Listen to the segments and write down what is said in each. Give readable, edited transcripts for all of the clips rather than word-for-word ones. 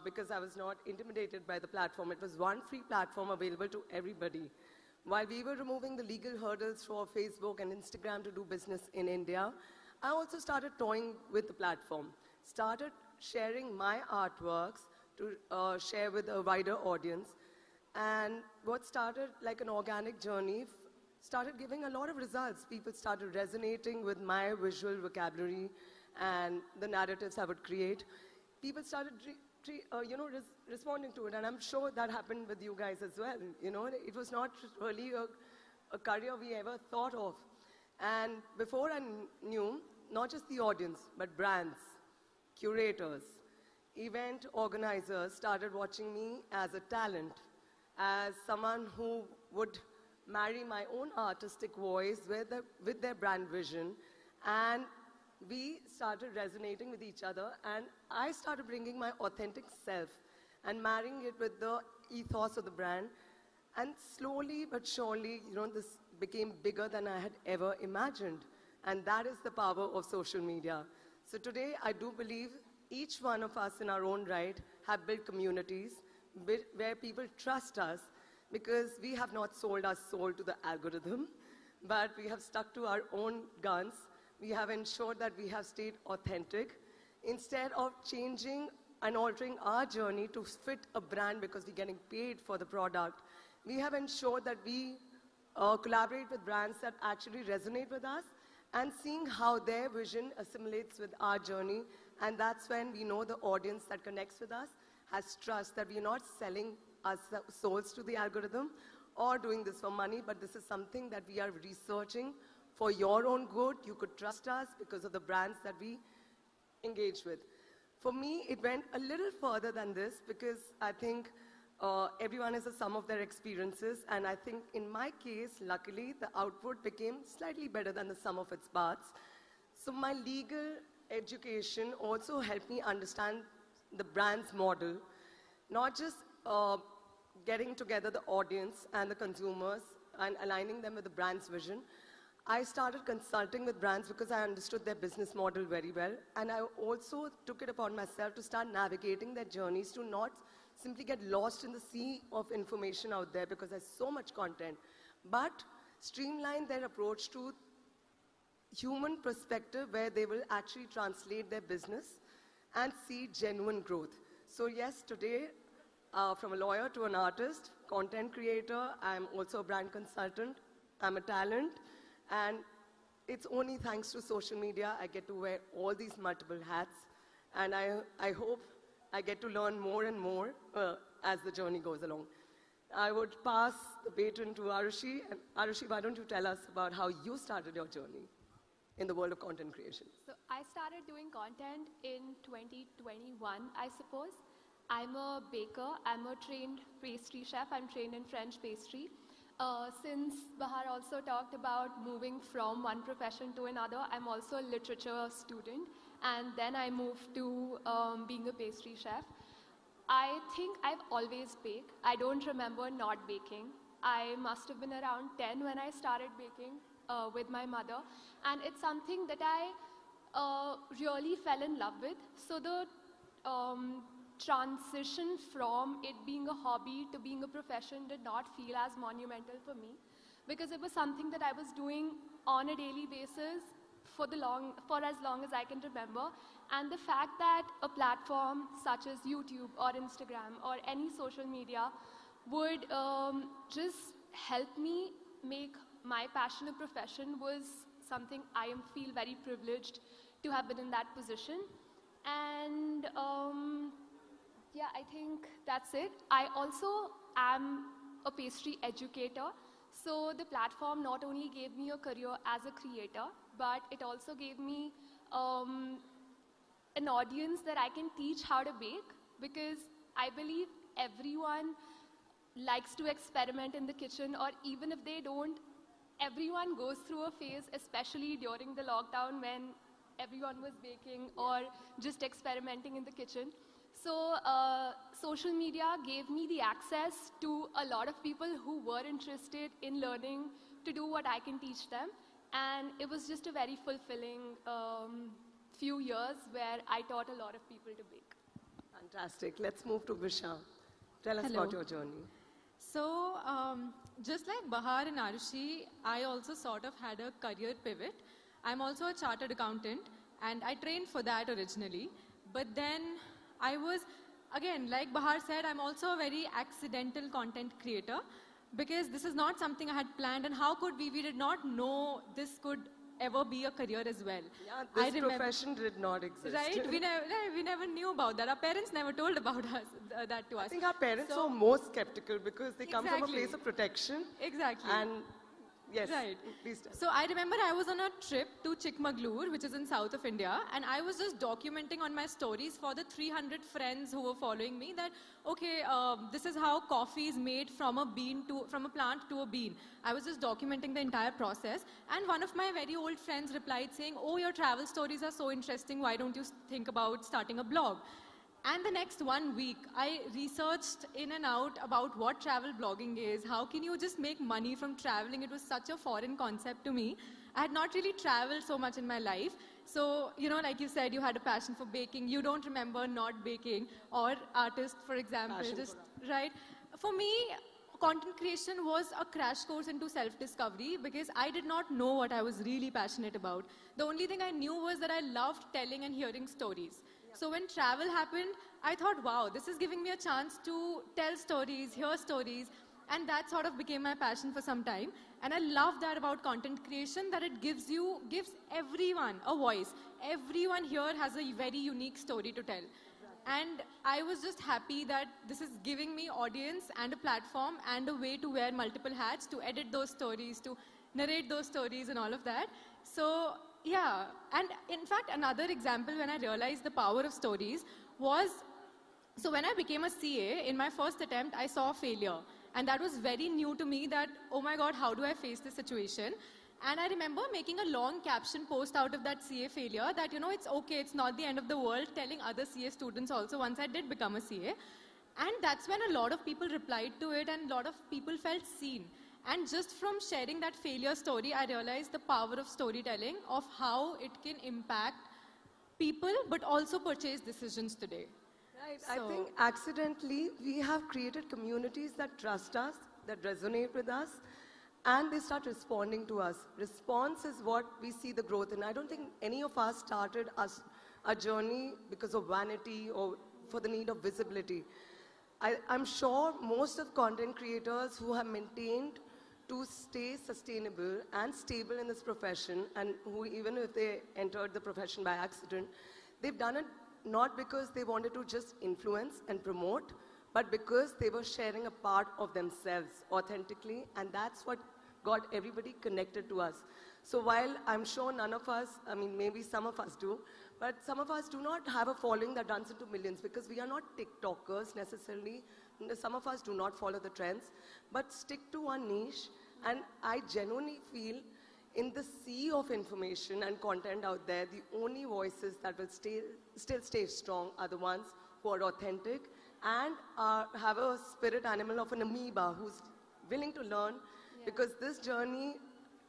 because I was not intimidated by the platform. It was one free platform available to everybody. While we were removing the legal hurdles for Facebook and Instagram to do business in India, I also started toying with the platform, started sharing my artworks to share with a wider audience. And what started like an organic journey started giving a lot of results. People started resonating with my visual vocabulary and the narratives I would create. People started responding to it, and I'm sure that happened with you guys as well. It was not really a career we ever thought of. And before I knew, not just the audience, but brands, curators, event organizers started watching me as a talent, as someone who would marry my own artistic voice with their brand vision. And we started resonating with each other, and I started bringing my authentic self and marrying it with the ethos of the brand. And slowly but surely, this became bigger than I had ever imagined. And that is the power of social media. So today, I do believe each one of us in our own right have built communities where people trust us, because we have not sold our soul to the algorithm, but we have stuck to our own guns. We have ensured that we have stayed authentic. Instead of changing and altering our journey to fit a brand because we're getting paid for the product, we have ensured that we collaborate with brands that actually resonate with us, and seeing how their vision assimilates with our journey. And that's when we know the audience that connects with us has trust that we're not selling our souls to the algorithm or doing this for money, but this is something that we are researching for your own good. You could trust us because of the brands that we engage with. For me, it went a little further than this, because I think everyone is a sum of their experiences. And I think in my case, luckily, the output became slightly better than the sum of its parts. So my legal education also helped me understand the brand's model, not just getting together the audience and the consumers and aligning them with the brand's vision. I started consulting with brands because I understood their business model very well. And I also took it upon myself to start navigating their journeys, to not simply get lost in the sea of information out there because there's so much content, but streamline their approach to human perspective, where they will actually translate their business and see genuine growth. So yes, today, from a lawyer to an artist, content creator, I'm also a brand consultant, I'm a talent, and it's only thanks to social media I get to wear all these multiple hats, and I hope I get to learn more and more as the journey goes along. I would pass the baton to Arushi. And Arushi, why don't you tell us about how you started your journey in the world of content creation? So I started doing content in 2021, I suppose. I'm a baker. I'm a trained pastry chef. I'm trained in French pastry. Since Bahar also talked about moving from one profession to another, I'm also a literature student, and then I moved to being a pastry chef. I think I've always baked. I don't remember not baking. I must have been around 10 when I started baking with my mother, and it's something that I really fell in love with. So the transition from it being a hobby to being a profession did not feel as monumental for me, because it was something that I was doing on a daily basis for as long as I can remember. And the fact that a platform such as YouTube or Instagram or any social media would just help me make my passion a profession was something I feel very privileged to have been in that position. And yeah, I think that's it. I also am a pastry educator. So the platform not only gave me a career as a creator, but it also gave me an audience that I can teach how to bake, because I believe everyone likes to experiment in the kitchen, or even if they don't, everyone goes through a phase, especially during the lockdown when everyone was baking or just experimenting in the kitchen. So social media gave me the access to a lot of people who were interested in learning to do what I can teach them. And it was just a very fulfilling few years where I taught a lot of people to bake. Fantastic. Let's move to Visha. Tell us Hello. about your journey. So, just like Bahar and Arushi, I also sort of had a career pivot. I'm also a chartered accountant, and I trained for that originally. But then I was, again, like Bahar said, I'm also a very accidental content creator because this is not something I had planned. And how could we? We did not know this could ever be a career as well. Yeah, I this remember- profession did not exist. Right? We never knew about that. Our parents never told about us, that to us. I think our parents So- were more skeptical because they come from a Exactly. place of protection. Exactly. And yes, Right. please tell. So I remember I was on a trip to Chikmagalur, which is in south of India, and I was just documenting on my stories for the 300 friends who were following me that, okay, this is how coffee is made from a plant to a bean. I was just documenting the entire process, and one of my very old friends replied saying, oh, your travel stories are so interesting, why don't you think about starting a blog? And the next 1 week, I researched in and out about what travel blogging is. How can you just make money from traveling? It was such a foreign concept to me. I had not really traveled so much in my life. So, like you said, you had a passion for baking. You don't remember not baking. Or artists, for example, Passion just, for right? For me, content creation was a crash course into self-discovery because I did not know what I was really passionate about. The only thing I knew was that I loved telling and hearing stories. So when travel happened, I thought, wow, this is giving me a chance to tell stories, hear stories, and that sort of became my passion for some time. And I love that about content creation, that it gives everyone a voice. Everyone here has a very unique story to tell. And I was just happy that this is giving me audience and a platform and a way to wear multiple hats, to edit those stories, to narrate those stories and all of that. So yeah, and in fact, another example when I realized the power of stories was, so when I became a CA, in my first attempt, I saw a failure. And that was very new to me that, oh my God, how do I face this situation? And I remember making a long caption post out of that CA failure that, it's okay, it's not the end of the world, telling other CA students also once I did become a CA. And that's when a lot of people replied to it and a lot of people felt seen. And just from sharing that failure story, I realized the power of storytelling, of how it can impact people, but also purchase decisions today. Right. So- I think accidentally we have created communities that trust us, that resonate with us, and they start responding to us. Response is what we see the growth in. I don't think any of us started a journey because of vanity or for the need of visibility. I'm sure most of content creators who have maintained to stay sustainable and stable in this profession, and who, even if they entered the profession by accident, they've done it not because they wanted to just influence and promote, but because they were sharing a part of themselves authentically, and that's what got everybody connected to us. So while I'm sure none of us, maybe some of us do, but some of us do not have a following that runs into millions because we are not TikTokers necessarily. Some of us do not follow the trends, but stick to one niche. And I genuinely feel in the sea of information and content out there, the only voices that will still stay strong are the ones who are authentic and have a spirit animal of an amoeba who's willing to learn, because this journey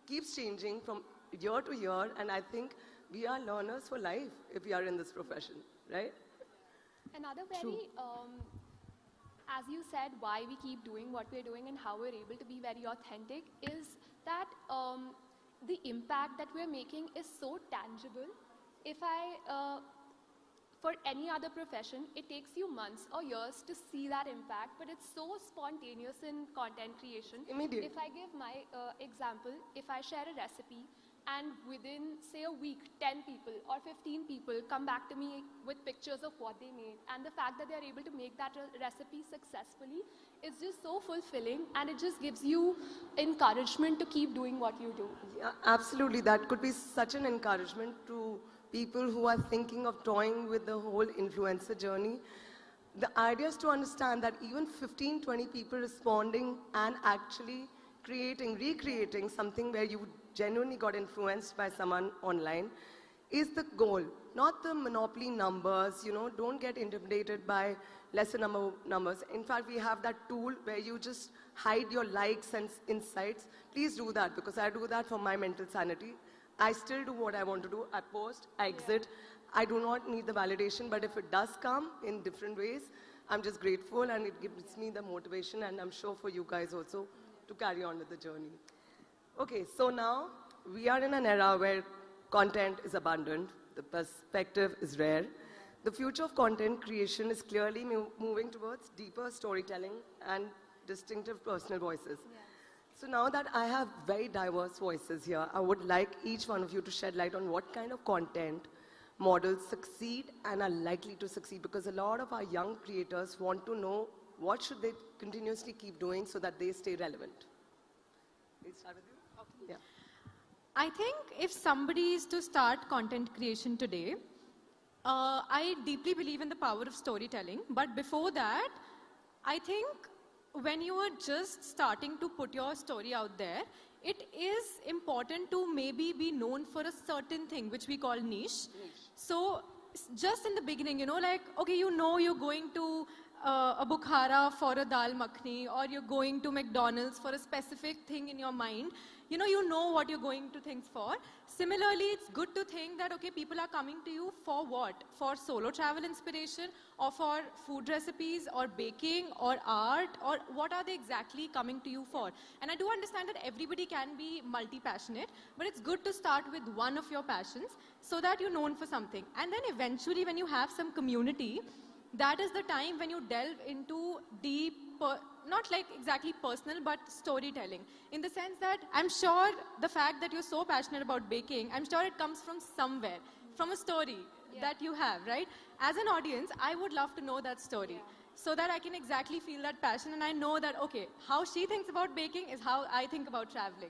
keeps changing from year to year, and I think we are learners for life if we are in this profession, right? Another very, as you said, why we keep doing what we're doing and how we're able to be very authentic is that the impact that we're making is so tangible. For any other profession, it takes you months or years to see that impact, but it's so spontaneous in content creation. Immediate. If I give my example, if I share a recipe and within, say, a week, 10 people or 15 people come back to me with pictures of what they made, and the fact that they're able to make that recipe successfully is just so fulfilling, and it just gives you encouragement to keep doing what you do. Yeah, absolutely. That could be such an encouragement to people who are thinking of toying with the whole influencer journey. The idea is to understand that even 15, 20 people responding and actually recreating something where you genuinely got influenced by someone online is the goal, not the monopoly numbers. Don't get intimidated by lesser numbers. In fact, we have that tool where you just hide your likes and insights. Please do that, because I do that for my mental sanity. I still do what I want to do. I post, I exit. I do not need the validation, but if it does come in different ways, I'm just grateful and it gives me the motivation, and I'm sure for you guys also to carry on with the journey. Okay, so now we are in an era where content is abundant, the perspective is rare. The future of content creation is clearly moving towards deeper storytelling and distinctive personal voices. So now that I have very diverse voices here, I would like each one of you to shed light on what kind of content models succeed and are likely to succeed, because a lot of our young creators want to know what should they continuously keep doing so that they stay relevant. Let's start with you. Okay. Yeah. I think if somebody is to start content creation today, I deeply believe in the power of storytelling. But before that, I think when you are just starting to put your story out there, it is important to maybe be known for a certain thing, which we call niche. So just in the beginning, like, okay, you're going to a Bukhara for a dal makhni, or you're going to McDonald's for a specific thing in your mind. You know what you're going to things for. Similarly, it's good to think that, okay, people are coming to you for what? For solo travel inspiration, or for food recipes, or baking, or art, or what are they exactly coming to you for? And I do understand that everybody can be multi-passionate, but it's good to start with one of your passions so that you're known for something. And then eventually, when you have some community, that is the time when you delve into deep, not like exactly personal, but storytelling. In the sense that I'm sure the fact that you're so passionate about baking, I'm sure it comes from somewhere, from a story that you have, right? As an audience, I would love to know that story so that I can exactly feel that passion, and I know that, okay, how she thinks about baking is how I think about traveling.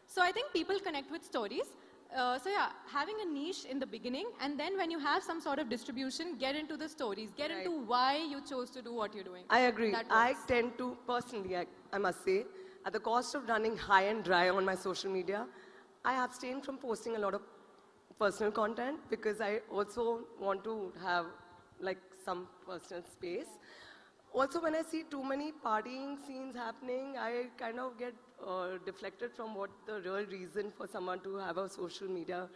So I think people connect with stories. So yeah, having a niche in the beginning, and then when you have some sort of distribution, get into the stories, get into why you chose to do what you're doing. I agree. I tend to, personally, I must say, at the cost of running high and dry on my social media, I abstain from posting a lot of personal content because I also want to have like some personal space. Also, when I see too many partying scenes happening, I kind of get deflected from what the real reason for someone to have a social media,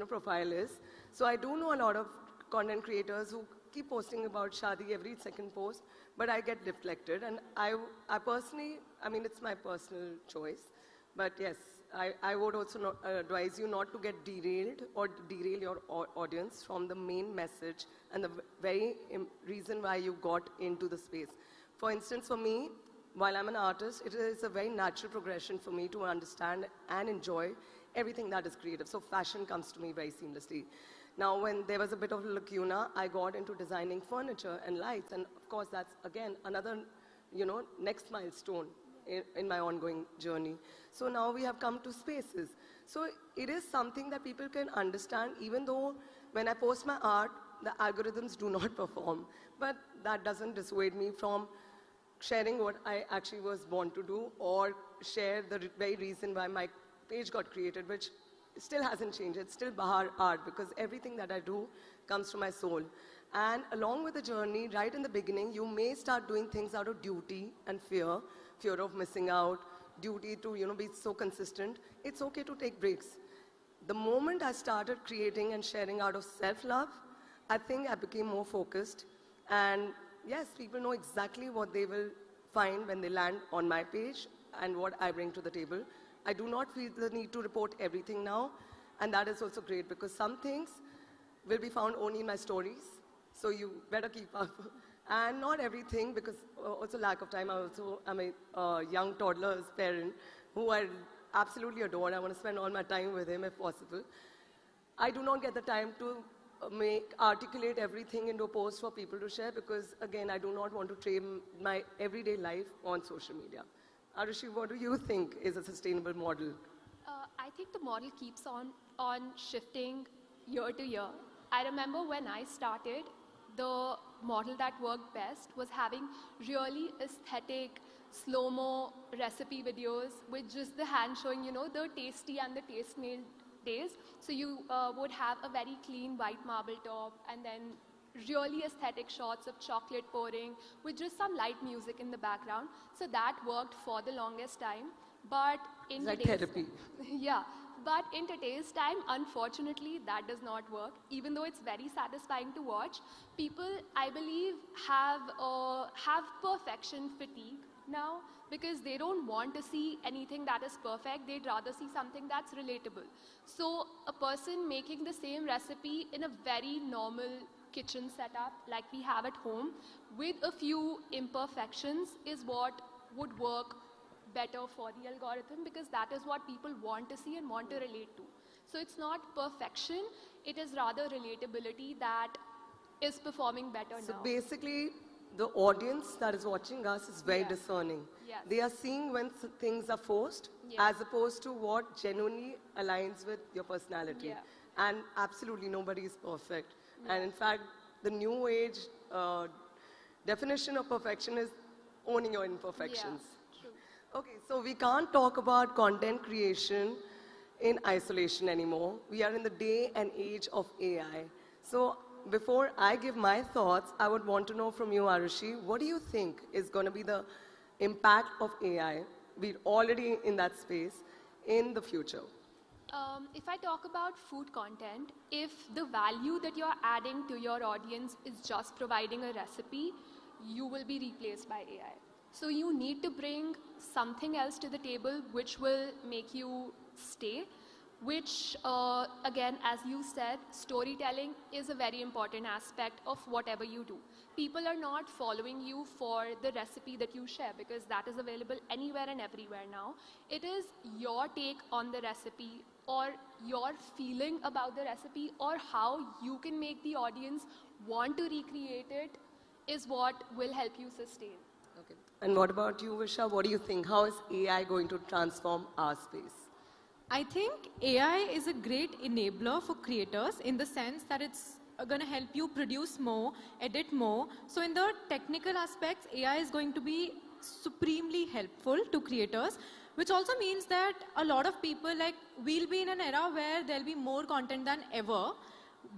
profile is. So I do know a lot of content creators who keep posting about Shadi every second post, but I get deflected. And I personally, it's my personal choice. But yes, I would also advise you not to get derailed or derail your audience from the main message and the very reason why you got into the space. For instance, for me, while I'm an artist, it is a very natural progression for me to understand and enjoy everything that is creative. So fashion comes to me very seamlessly. Now, when there was a bit of a lacuna, I got into designing furniture and lights. And of course, that's, again, another, next milestone in my ongoing journey. So now we have come to spaces. So it is something that people can understand, even though when I post my art, the algorithms do not perform. But that doesn't dissuade me from sharing what I actually was born to do, or share the very reason why my page got created, which still hasn't changed. It's still Bahar art, because everything that I do comes from my soul. And along with the journey, right in the beginning, you may start doing things out of duty and fear of missing out, duty to be so consistent. It's okay to take breaks. The moment I started creating and sharing out of self-love, I think I became more focused. And yes, people know exactly what they will find when they land on my page and what I bring to the table. I do not feel the need to report everything now, and that is also great, because some things will be found only in my stories, so you better keep up. And not everything, because also lack of time. I'm a young toddler's parent who I absolutely adore. I want to spend all my time with him if possible. I do not get the time to articulate everything into a post for people to share, because again, I do not want to trade my everyday life on social media. Arushi, what do you think is a sustainable model? I think the model keeps on shifting year to year. I remember when I started, the model that worked best was having really aesthetic, slow-mo recipe videos with just the hand showing, the tasty and the taste-nailed days. So you would have a very clean white marble top, and then really aesthetic shots of chocolate pouring with just some light music in the background. So that worked for the longest time. But in it's like today's therapy. yeah, But in today's time, unfortunately, that does not work. Even though it's very satisfying to watch, people, I believe, have perfection fatigue now because they don't want to see anything that is perfect. They'd rather see something that's relatable. So a person making the same recipe in a very normal kitchen setup like we have at home with a few imperfections is what would work better for the algorithm because that is what people want to see and want to relate to. So it's not perfection, it is rather relatability that is performing better So now. basically, the audience that is watching us is very discerning. Yes. They are seeing when things are forced Yes. as opposed to what genuinely aligns with your personality. Yeah. And absolutely nobody is perfect. And in fact, the new age definition of perfection is owning your imperfections. True. Okay, so we can't talk about content creation in isolation anymore. We are in the day and age of AI. So before I give my thoughts, I would want to know from you, Arushi, what do you think is going to be the impact of AI? We're already in that space in the future. If I talk about food content, if the value that you're adding to your audience is just providing a recipe, you will be replaced by AI. So you need to bring something else to the table which will make you stay, which again, as you said, storytelling is a very important aspect of whatever you do. People are not following you for the recipe that you share because that is available anywhere and everywhere now. It is your take on the recipe or your feeling about the recipe or how you can make the audience want to recreate it is what will help you sustain. Okay. And what about you, Visha? What do you think? How is AI going to transform our space? I think AI is a great enabler for creators in the sense that it's going to help you produce more, edit more. So in the technical aspects, AI is going to be supremely helpful to creators, which also means that a lot of people, like, we'll be in an era where there'll be more content than ever.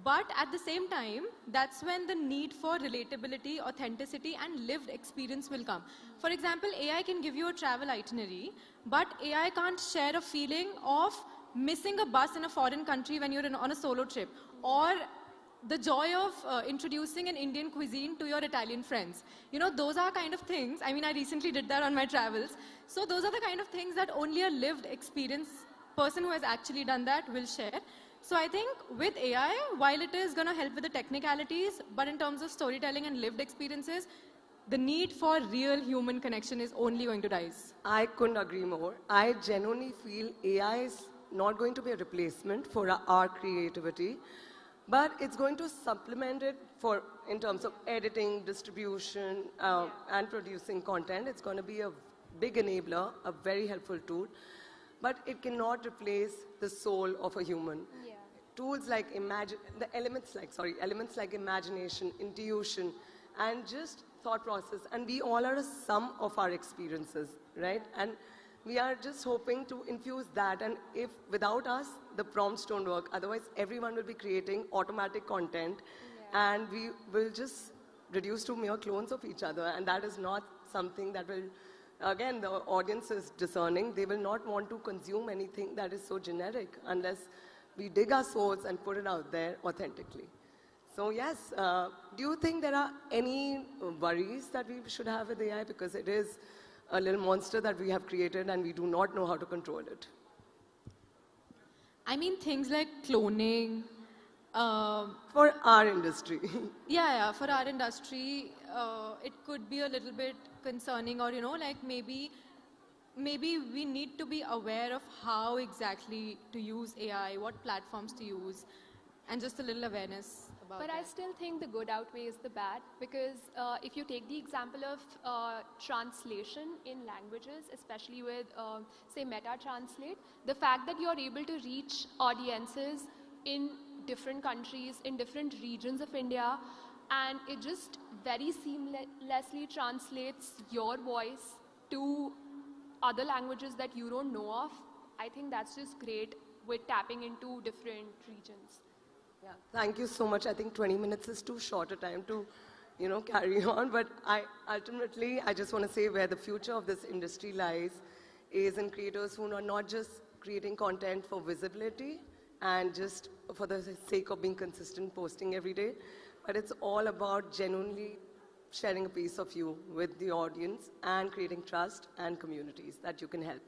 But at the same time, that's when the need for relatability, authenticity, and lived experience will come. For example, AI can give you a travel itinerary, but AI can't share a feeling of missing a bus in a foreign country when you're on a solo trip, or the joy of introducing an Indian cuisine to your Italian friends. You know, those are kind of things. I mean, I recently did that on my travels. So those are the kind of things that only a lived experience person who has actually done that will share. So I think with AI, while it is going to help with the technicalities, but in terms of storytelling and lived experiences, the need for real human connection is only going to rise. I couldn't agree more. I genuinely feel AI is not going to be a replacement for our creativity, but it's going to supplement it for in terms of editing, distribution, and producing content. It's going to be a big enabler, a very helpful tool, but it cannot replace the soul of a human. Yeah. Tools like elements like imagination, intuition, and just thought process. And we all are a sum of our experiences, right? And we are just hoping to infuse that. And if without us, the prompts don't work. Otherwise, everyone will be creating automatic content, and we will just reduce to mere clones of each other. And that is not something that will. Again, the audience is discerning. They will not want to consume anything that is so generic unless we dig our souls and put it out there authentically. So yes, do you think there are any worries that we should have with AI? Because it is a little monster that we have created and we do not know how to control it. I mean, things like cloning. For our industry. Yeah, for our industry, it could be a little bit concerning, or, you know, like maybe we need to be aware of how exactly to use AI, what platforms to use, and just a little awareness about But that. I still think the good outweighs the bad because if you take the example of translation in languages, especially with, say, Meta Translate, the fact that you're able to reach audiences in different countries, in different regions of India, and it just very seamlessly translates your voice to other languages that you don't know of. I think that's just great with tapping into different regions. Yeah, thank you so much. I think 20 minutes is too short a time to, carry on. But ultimately, I just want to say where the future of this industry lies is in creators who are not just creating content for visibility and just for the sake of being consistent posting every day. But it's all about genuinely sharing a piece of you with the audience and creating trust and communities that you can help.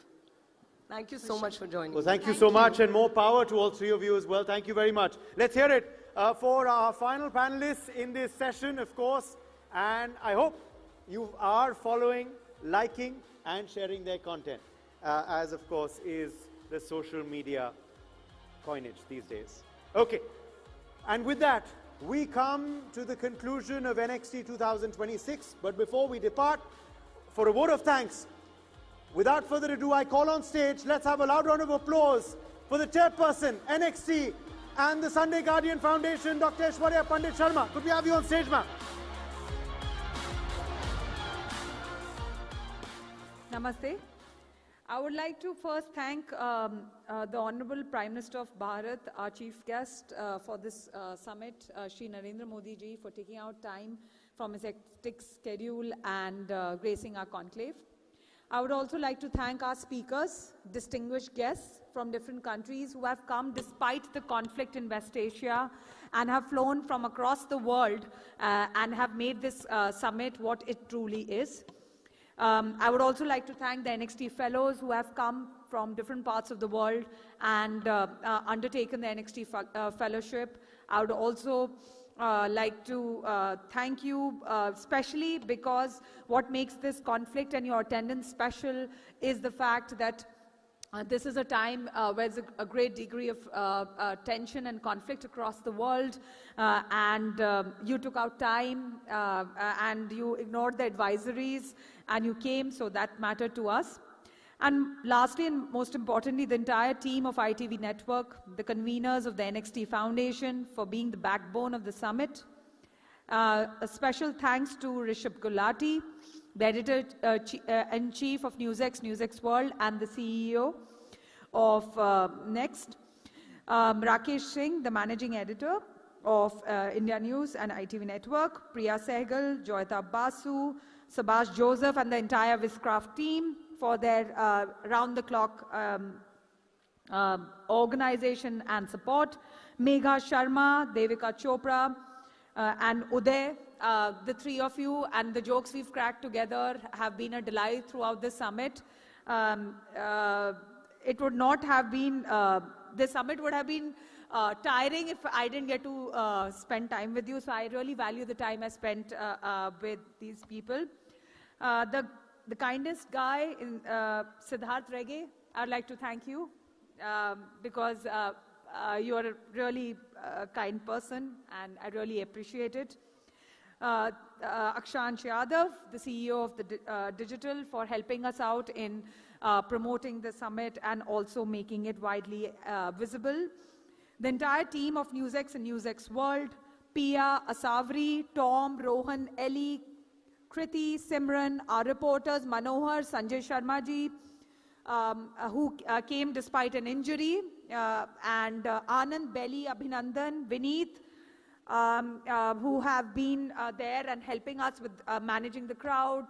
Thank you so much for joining. Well, thank you so much, and more power to all three of you as well. Thank you very much. Let's hear it for our final panelists in this session, of course. And I hope you are following, liking, and sharing their content, as of course is the social media coinage these days. Okay, and with that, we come to the conclusion of NXT 2026. But before we depart, for a vote of thanks, without further ado, I call on stage, let's have a loud round of applause for the chairperson, NXT, and the Sunday Guardian Foundation, Dr. Aishwarya Pandit Sharma. Could we have you on stage, ma'am? Namaste. I would like to first thank the Honorable Prime Minister of Bharat, our chief guest for this summit, Shri Narendra Modi ji, for taking out time from his hectic schedule and gracing our conclave. I would also like to thank our speakers, distinguished guests from different countries who have come despite the conflict in West Asia and have flown from across the world and have made this summit what it truly is. I would also like to thank the NXT fellows who have come from different parts of the world and undertaken the NXT fellowship. I would also like to thank you, especially because what makes this conflict and your attendance special is the fact that this is a time where there's a great degree of tension and conflict across the world, and you took out time and you ignored the advisories and you came, so that mattered to us. And lastly, and most importantly, the entire team of ITV Network, the conveners of the NXT Foundation for being the backbone of the summit. A special thanks to Rishabh Gulati, the editor-in-chief of NewsX World and the CEO of Next. Rakesh Singh, the managing editor of India News and ITV Network. Priya Sehgal, Joyita Basu, Subhash Joseph and the entire Viscraft team for their round-the-clock organization and support. Megha Sharma, Devika Chopra, and Uday, the three of you, and the jokes we've cracked together have been a delight throughout this summit. It would not have been, this summit would have been tiring if I didn't get to spend time with you, so I really value the time I spent with these people. The kindest guy, Siddharth Rege, I'd like to thank you because you are a really kind person and I really appreciate it. Akshansh Yadav, the CEO of the Digital, for helping us out in promoting the summit and also making it widely visible. The entire team of NewsX and NewsX World, Pia, Asavri, Tom, Rohan, Ellie, Kriti, Simran, our reporters, Manohar, Sanjay Sharma ji, who came despite an injury, and Anand, Belly, Abhinandan, Vineet, who have been there and helping us with managing the crowd,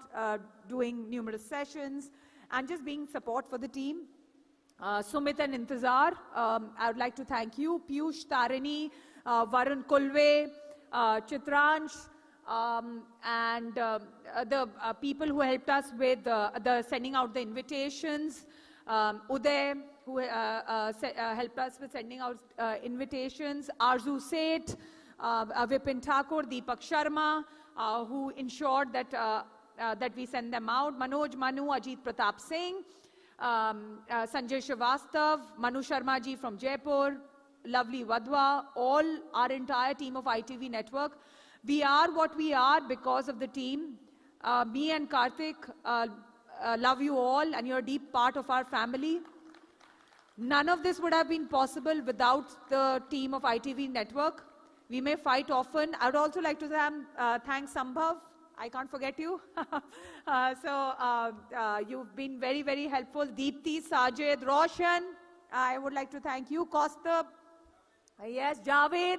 doing numerous sessions, and just being support for the team. Sumit and Intizar, I would like to thank you. Piyush, Tarini, Varun Kulve, Chitransh, and the people who helped us with the sending out the invitations. Uday, who helped us with sending out invitations. Arzu Seth, Vipin Thakur, Deepak Sharma, who ensured that, that we send them out. Manoj Manu, Ajit Pratap Singh, Sanjay Srivastav, Manu Sharma ji from Jaipur, Lovely Wadhwa, all our entire team of ITV Network. We are what we are because of the team. Me and Karthik love you all and you're a deep part of our family. None of this would have been possible without the team of ITV Network. We may fight often. I would also like to thank Sambhav. I can't forget you. You've been very, very helpful. Deepthi, Sajid, Roshan, I would like to thank you. Kaustubh, yes, Javed.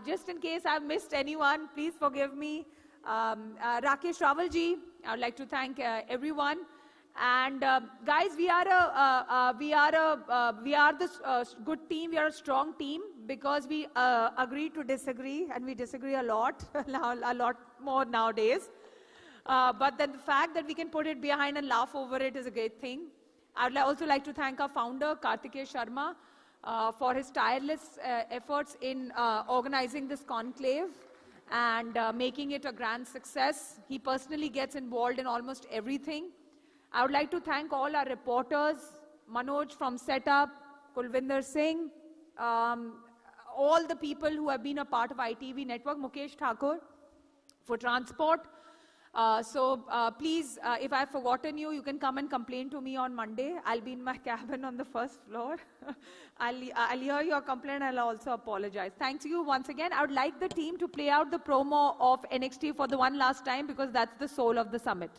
Just in case I've missed anyone, please forgive me. Rakesh Rawalji, I would like to thank everyone. And guys, we are the good team. We are a strong team because we agree to disagree, and we disagree a lot, a lot more nowadays. But then the fact that we can put it behind and laugh over it is a great thing. I would also like to thank our founder, Kartikeya Sharma, for his tireless efforts in organizing this conclave and making it a grand success. He personally gets involved in almost everything. I would like to thank all our reporters, Manoj from Setup, Kulvinder Singh, all the people who have been a part of ITV network, Mukesh Thakur for transport. Please, if I've forgotten you, you can come and complain to me on Monday. I'll be in my cabin on the first floor. I'll hear your complaint. I'll also apologize. Thanks you once again. I would like the team to play out the promo of NXT for the one last time because that's the soul of the summit.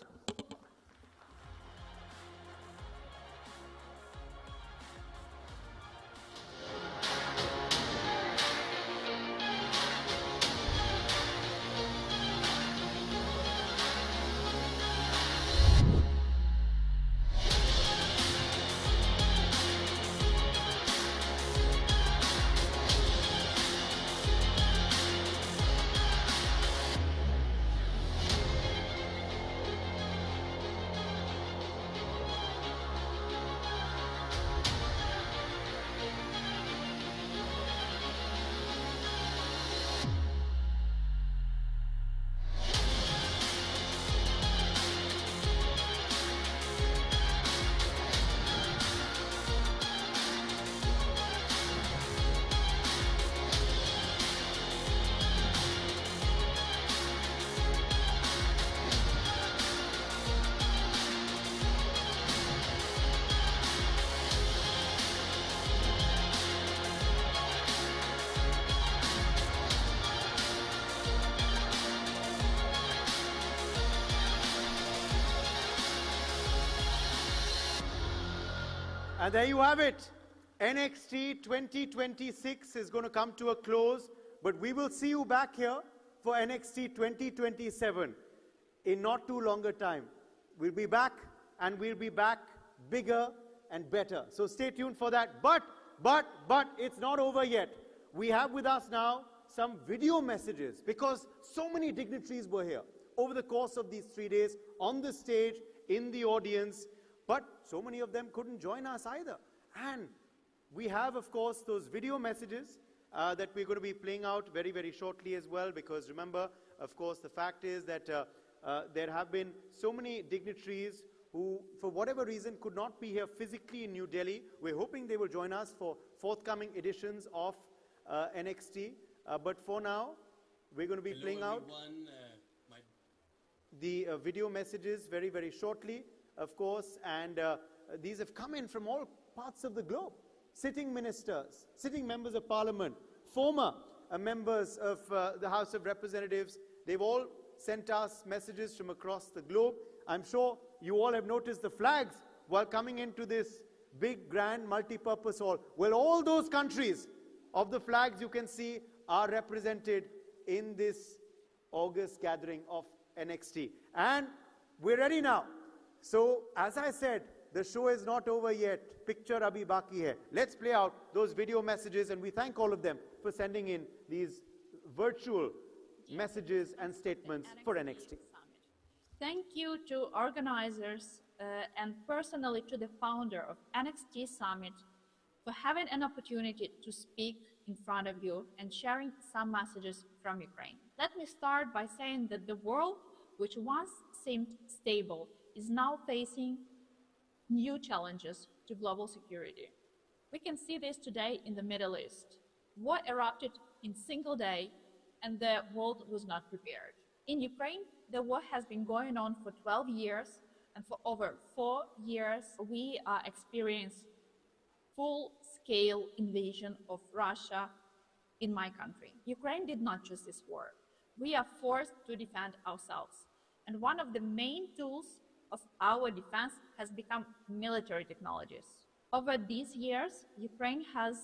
And there you have it. NXT 2026 is going to come to a close, but we will see you back here for NXT 2027 in not too longer time. We'll be back, and we'll be back bigger and better. So stay tuned for that. But it's not over yet. We have with us now some video messages because so many dignitaries were here over the course of these 3 days on the stage, in the audience. But so many of them couldn't join us either. And we have, of course, those video messages that we're going to be playing out very, very shortly as well. Because remember, of course, the fact is that there have been so many dignitaries who, for whatever reason, could not be here physically in New Delhi. We're hoping they will join us for forthcoming editions of NXT. But for now, we're going to be playing out the video messages very, very shortly. Of course, and these have come in from all parts of the globe. Sitting ministers, sitting members of parliament, former members of the House of Representatives, they've all sent us messages from across the globe. I'm sure you all have noticed the flags while coming into this big, grand, multi-purpose hall. Well, all those countries of the flags you can see are represented in this August gathering of NXT. And we're ready now. So, as I said, the show is not over yet. Picture abhi baki hai. Let's play out those video messages, and we thank all of them for sending in these virtual messages and statements for NXT. Thank you to organizers and personally to the founder of NXT Summit for having an opportunity to speak in front of you and sharing some messages from Ukraine. Let me start by saying that the world, which once seemed stable, is now facing new challenges to global security. We can see this today in the Middle East. War erupted in a single day, and the world was not prepared. In Ukraine, the war has been going on for 12 years, and for over 4 years, we experienced full-scale invasion of Russia in my country. Ukraine did not choose this war. We are forced to defend ourselves. And one of the main tools of our defense has become military technologies. Over these years, Ukraine has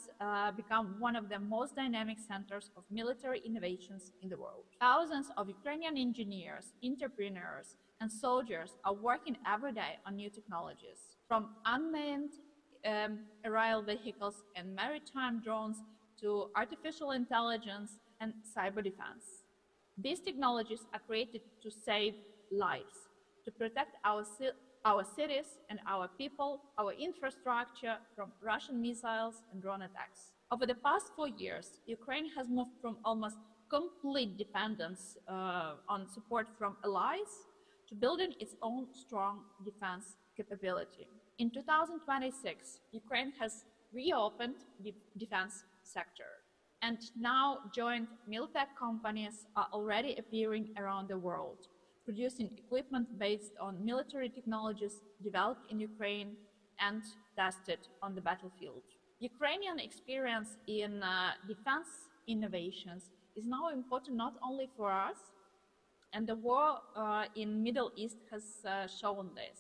become one of the most dynamic centers of military innovations in the world. Thousands of Ukrainian engineers, entrepreneurs, and soldiers are working every day on new technologies, from unmanned aerial vehicles and maritime drones to artificial intelligence and cyber defense. These technologies are created to save lives, to protect our cities and our people, our infrastructure from Russian missiles and drone attacks. Over the past 4 years, Ukraine has moved from almost complete dependence on support from allies to building its own strong defense capability. In 2026, Ukraine has reopened the defense sector, and now joint militech companies are already appearing around the world, producing equipment based on military technologies developed in Ukraine and tested on the battlefield. Ukrainian experience in defense innovations is now important not only for us, and the war in Middle East has shown this.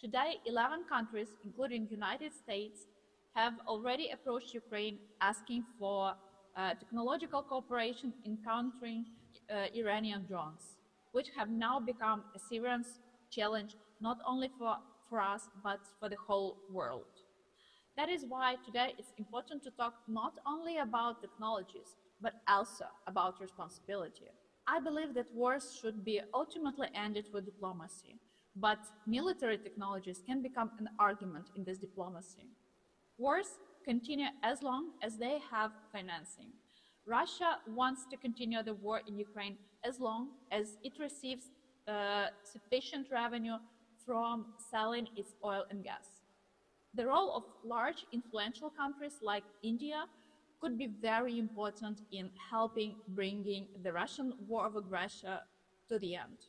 Today, 11 countries, including United States, have already approached Ukraine asking for technological cooperation in countering Iranian drones, which have now become a serious challenge not only for us, but for the whole world. That is why today it's important to talk not only about technologies, but also about responsibility. I believe that wars should be ultimately ended with diplomacy, but military technologies can become an argument in this diplomacy. Wars continue as long as they have financing. Russia wants to continue the war in Ukraine as long as it receives sufficient revenue from selling its oil and gas. The role of large influential countries like India could be very important in helping bringing the Russian war of aggression to the end.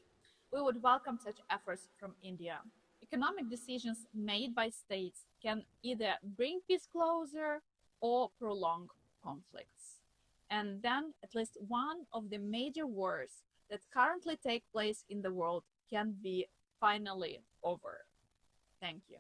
We would welcome such efforts from India. Economic decisions made by states can either bring peace closer or prolong conflicts. And then at least one of the major wars that currently take place in the world can be finally over. Thank you.